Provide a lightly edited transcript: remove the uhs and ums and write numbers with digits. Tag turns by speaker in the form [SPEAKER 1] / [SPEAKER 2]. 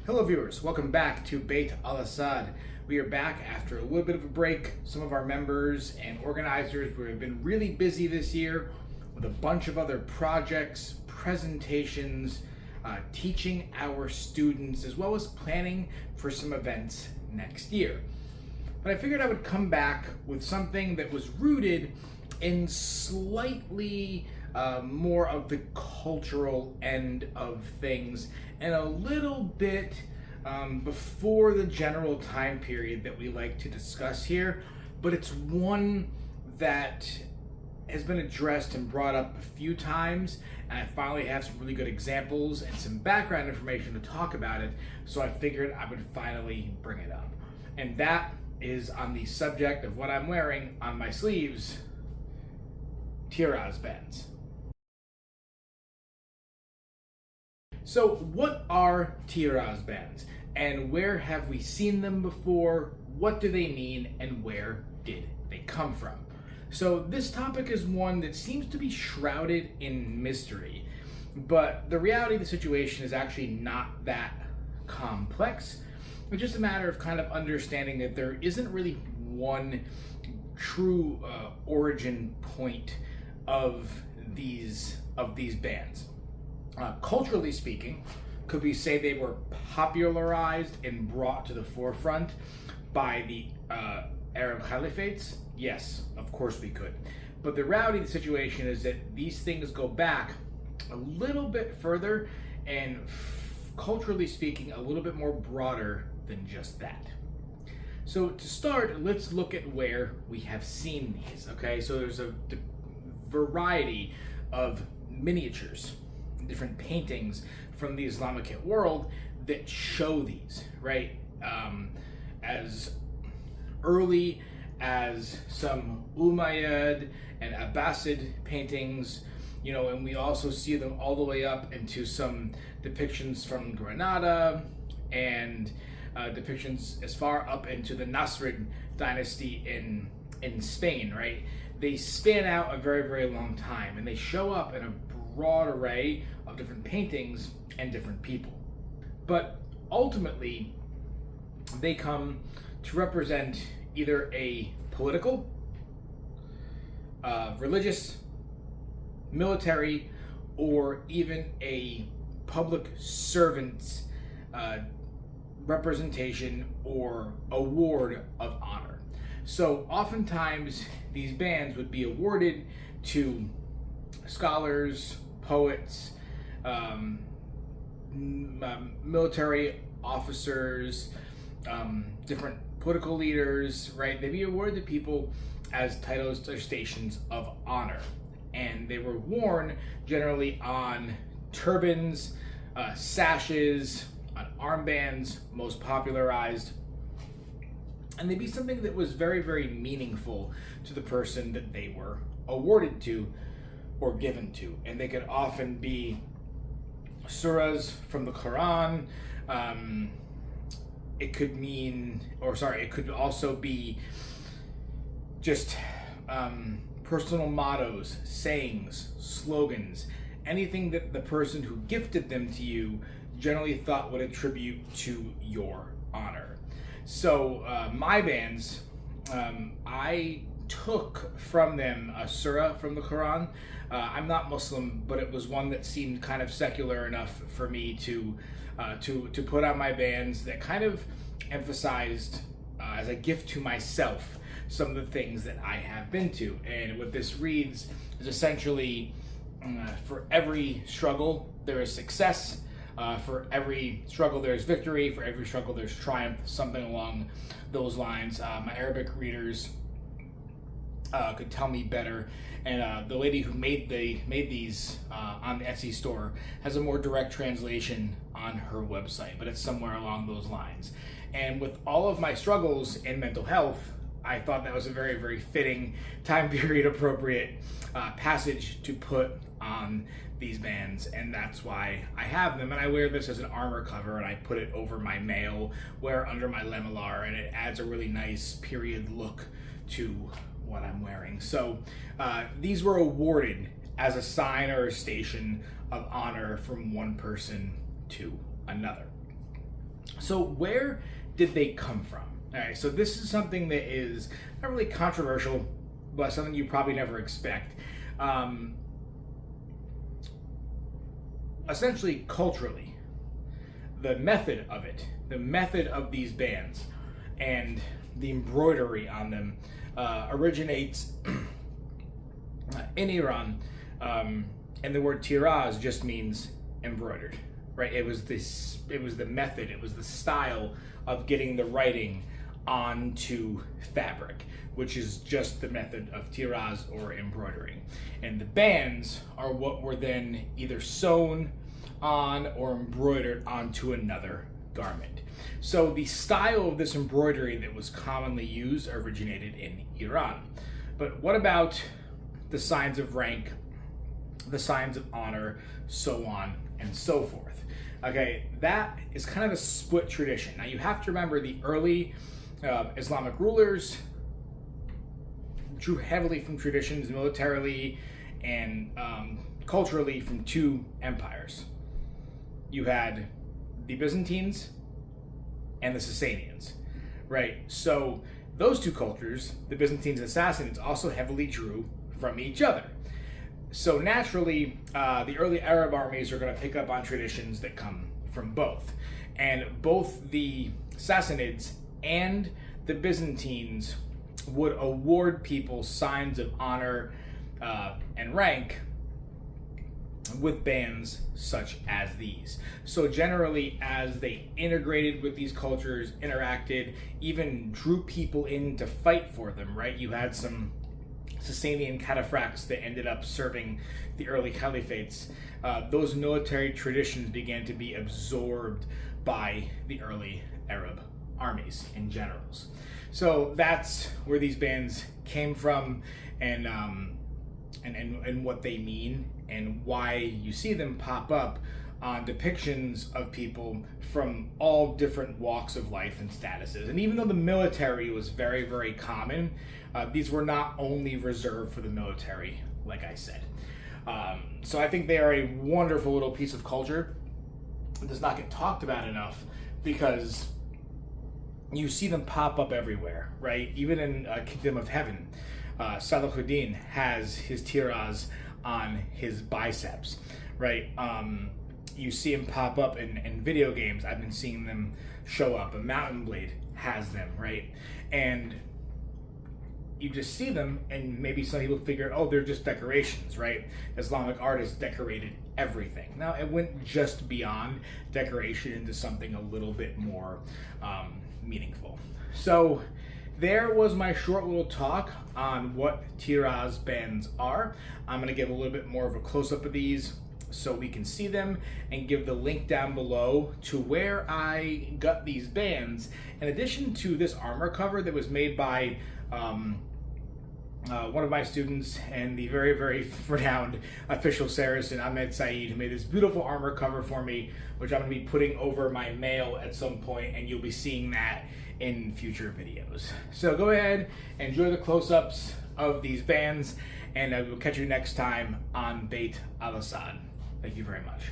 [SPEAKER 1] Hello viewers, welcome back to Al-Asad. We are back after a little bit of a break. Some of our members and organizers have been really busy this year with a bunch of other projects, presentations, teaching our students, as well as planning for some events next year. But I figured I would come back with something that was rooted in slightly more of the cultural end of things and a little bit before the general time period that we like to discuss here, but it's one that has been addressed and brought up a few times, and I finally have some really good examples and some background information to talk about it, so I figured I would finally bring it up. And that is on the subject of what I'm wearing on my sleeves, Tiraz bands. So what are Tiraz bands, and where have we seen them before? What do they mean, and where did they come from? So this topic is one that seems to be shrouded in mystery, but the reality of the situation is actually not that complex. It's just a matter of kind of understanding that there isn't really one true origin point of these bands. Culturally speaking, could we say they were popularized and brought to the forefront by the Arab caliphates? Yes, of course we could. But the reality of the situation is that these things go back a little bit further and culturally speaking, a little bit more broader than just that. So to start, let's look at where we have seen these, okay? So there's a variety of miniatures, different paintings from the Islamic world that show these, right? As early as some Umayyad and Abbasid paintings, and we also see them all the way up into some depictions from Granada and depictions as far up into the Nasrid dynasty in Spain, right? They span out a very, very long time, and they show up in a broad array of different paintings and different people. But ultimately, they come to represent either a political, religious, military, or even a public servant's representation or award of honor. So oftentimes these bands would be awarded to scholars, poets, military officers, different political leaders, right? They'd be awarded to people as titles or stations of honor. And they were worn generally on turbans, sashes, on armbands, most popularized. And they'd be something that was very, very meaningful to the person that they were awarded to or given to. And they could often be surahs from the Quran. It could also be just personal mottos, sayings, slogans, anything that the person who gifted them to you generally thought would attribute to your honor. So my bands, I took from them a surah from the Quran. I'm not Muslim, but it was one that seemed kind of secular enough for me to put on my bands that kind of emphasized as a gift to myself some of the things that I have been to. And what this reads is essentially, for every struggle there is success, for every struggle there's victory, for every struggle there's triumph, something along those lines. My Arabic readers could tell me better, and the lady who made these on the Etsy store has a more direct translation on her website, but it's somewhere along those lines. And with all of my struggles in mental health, I thought that was a very, very fitting, time period appropriate passage to put on these bands, and that's why I have them. And I wear this as an armor cover, and I put it over my mail, wear under my lamellar, and it adds a really nice period look to what I'm wearing. So these were awarded as a sign or a station of honor from one person to another. So where did they come from? All right, so this is something that is not really controversial, but something you probably never expect. Essentially, culturally, the method of it, the method of these bands, and the embroidery on them originates in Iran, and the word Tiraz just means embroidered, right? It was the method, it was the style of getting the writing onto fabric, which is just the method of tiraz or embroidery. And the bands are what were then either sewn on or embroidered onto another garment. So the style of this embroidery that was commonly used originated in Iran. But what about the signs of rank, the signs of honor, so on and so forth? Okay, that is kind of a split tradition. Now you have to remember the early Islamic rulers drew heavily from traditions militarily and culturally from two empires. You had the Byzantines and the Sasanians, right? So those two cultures, the Byzantines and Sassanids, also heavily drew from each other. So naturally, the early Arab armies are going to pick up on traditions that come from both. And both the Sassanids and the Byzantines would award people signs of honor and rank with bands such as these. So generally, as they integrated with these cultures, interacted, even drew people in to fight for them, right? You had some Sasanian cataphracts that ended up serving the early caliphates. Those military traditions began to be absorbed by the early Arab armies and generals. So that's where these bands came from, and what they mean, and why you see them pop up on depictions of people from all different walks of life and statuses. And even though the military was very, very common, these were not only reserved for the military, like I said. So I think they are a wonderful little piece of culture. It does not get talked about enough because you see them pop up everywhere, right? Even in Kingdom of Heaven, Salahuddin has his tiraz on his biceps, right? You see him pop up in video games. I've been seeing them show up. A Mountain Blade has them, right? And you just see them, and maybe some people figure, oh, they're just decorations, right? Islamic artists decorated everything. Now, it went just beyond decoration into something a little bit more meaningful. So there was my short little talk on what tiraz bands are. I'm going to give a little bit more of a close-up of these so we can see them, and give the link down below to where I got these bands, in addition to this armor cover that was made by one of my students and the very, very renowned official Saracen, Ahmed Saeed, who made this beautiful armor cover for me, which I'm going to be putting over my mail at some point, and you'll be seeing that in future videos. So go ahead and enjoy the close-ups of these bands, and I will catch you next time on Beit Al-Asad. Thank you very much.